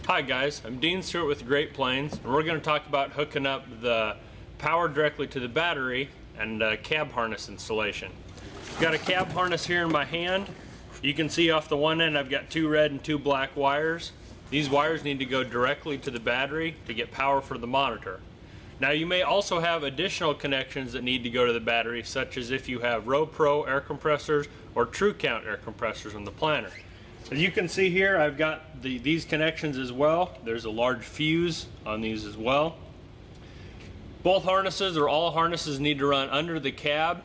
Hi guys, I'm Dean Stewart with Great Plains, and we're going to talk about hooking up the power directly to the battery and cab harness installation. I've got a cab harness here in my hand. You can see off the one end I've got two red and two black wires. These wires need to go directly to the battery to get power for the monitor. Now you may also have additional connections that need to go to the battery, such as if you have RoPro air compressors or TrueCount air compressors on the planter. As you can see here, I've got these connections as well. There's a large fuse on these as well. Both harnesses, or all harnesses, need to run under the cab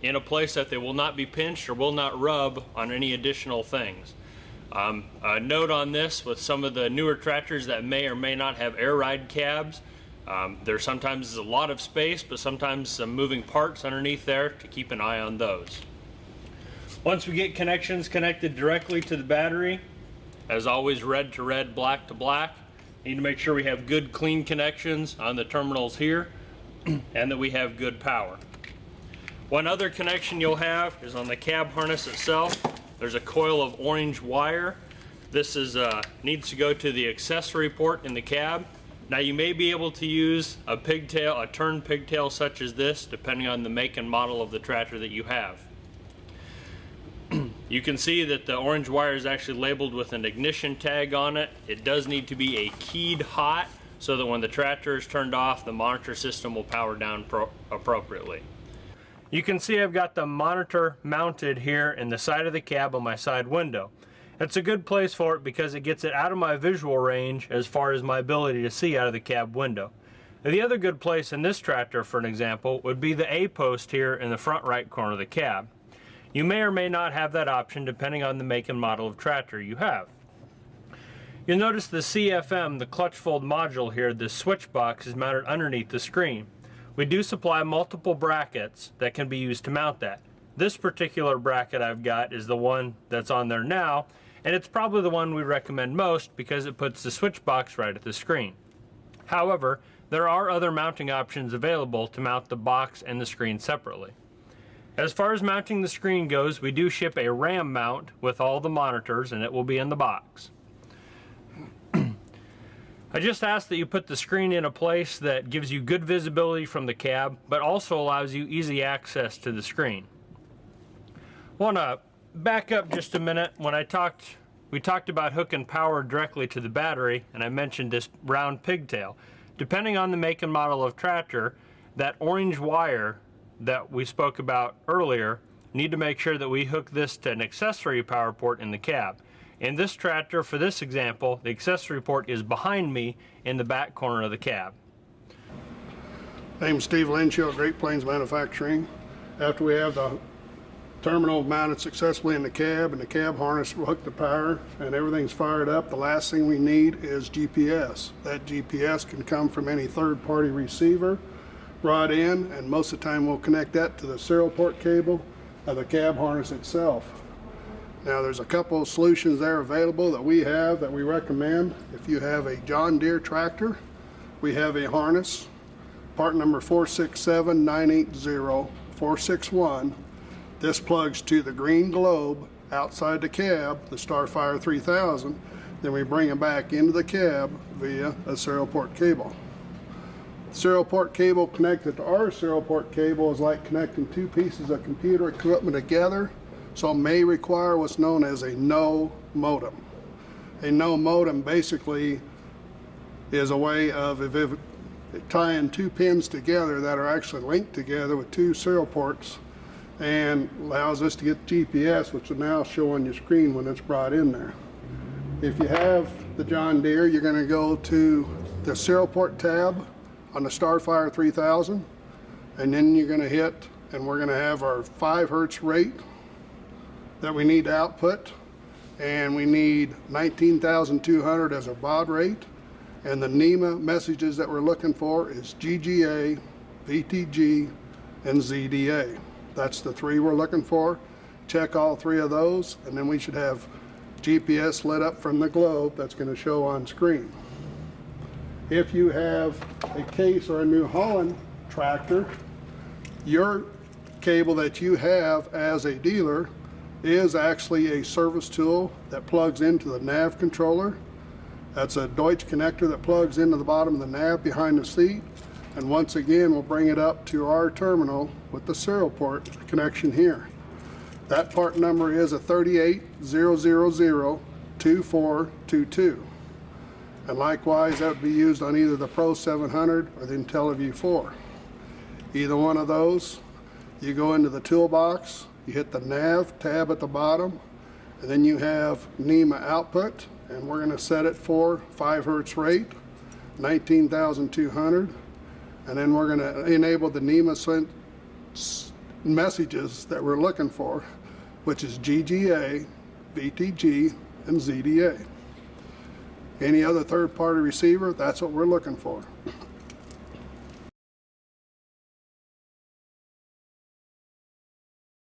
in a place that they will not be pinched or will not rub on any additional things. A note on this, with some of the newer tractors that may or may not have air ride cabs, there sometimes is a lot of space, but sometimes some moving parts underneath there to keep an eye on those. Once we get connections connected directly to the battery, as always red to red, black to black, need to make sure we have good clean connections on the terminals here and that we have good power. One other connection you'll have is on the cab harness itself. There's a coil of orange wire. This needs to go to the accessory port in the cab. Now you may be able to use a pigtail, a turned pigtail such as this, depending on the make and model of the tractor that you have. You can see that the orange wire is actually labeled with an ignition tag on it. It does need to be a keyed hot so that when the tractor is turned off, the monitor system will power down appropriately. You can see I've got the monitor mounted here in the side of the cab on my side window. It's a good place for it because it gets it out of my visual range as far as my ability to see out of the cab window. The other good place in this tractor, for an example, would be the A post here in the front right corner of the cab. You may or may not have that option depending on the make and model of tractor you have. You'll notice the CFM, the clutch fold module here, this switch box, is mounted underneath the screen. We do supply multiple brackets that can be used to mount that. This particular bracket I've got is the one that's on there now, and it's probably the one we recommend most because it puts the switch box right at the screen. However, there are other mounting options available to mount the box and the screen separately. As far as mounting the screen goes, we do ship a RAM mount with all the monitors, and it will be in the box. I just ask that you put the screen in a place that gives you good visibility from the cab, but also allows you easy access to the screen. I want to back up just a minute. When we talked about hooking power directly to the battery, and I mentioned this round pigtail. Depending on the make and model of tractor, that orange wire that we spoke about earlier, need to make sure that we hook this to an accessory power port in the cab. In this tractor, for this example, the accessory port is behind me in the back corner of the cab. Name's Steve Lenshill, Great Plains Manufacturing. After we have the terminal mounted successfully in the cab and the cab harness hooked to power and everything's fired up, the last thing we need is GPS. That GPS can come from any third-party receiver brought in, and most of the time we'll connect that to the serial port cable of the cab harness itself. Now there's a couple of solutions there available that we have that we recommend. If you have a John Deere tractor, we have a harness, part number 467980461. This plugs to the green globe outside the cab, the Starfire 3000. Then we bring it back into the cab via a serial port cable. Serial port cable connected to our serial port cable is like connecting two pieces of computer equipment together, so it may require what's known as a no modem. A no modem basically is a way of tying two pins together that are actually linked together with two serial ports, and allows us to get GPS, which will now show on your screen when it's brought in there. If you have the John Deere, you're going to go to the serial port tab on the Starfire 3000, and then you're going to hit, and we're going to have our 5 hertz rate that we need to output, and we need 19,200 as our baud rate, and the NEMA messages that we're looking for is GGA, VTG, and ZDA. That's the 3 we're looking for. Check all 3 of those, and then we should have GPS lit up from the globe that's going to show on screen. If you have a Case or a New Holland tractor, your cable that you have as a dealer is actually a service tool that plugs into the nav controller That's a Deutsch connector that plugs into the bottom of the nav behind the seat. And once again, we'll bring it up to our terminal with the serial port connection here. That part number is a 380002422. And likewise, that would be used on either the Pro 700 or the IntelliView 4. Either one of those, you go into the toolbox, you hit the nav tab at the bottom, and then you have NEMA output, and we're going to set it for 5 hertz rate, 19,200, and then we're going to enable the NEMA messages that we're looking for, which is GGA, VTG, and ZDA. Any other third-party receiver, that's what we're looking for.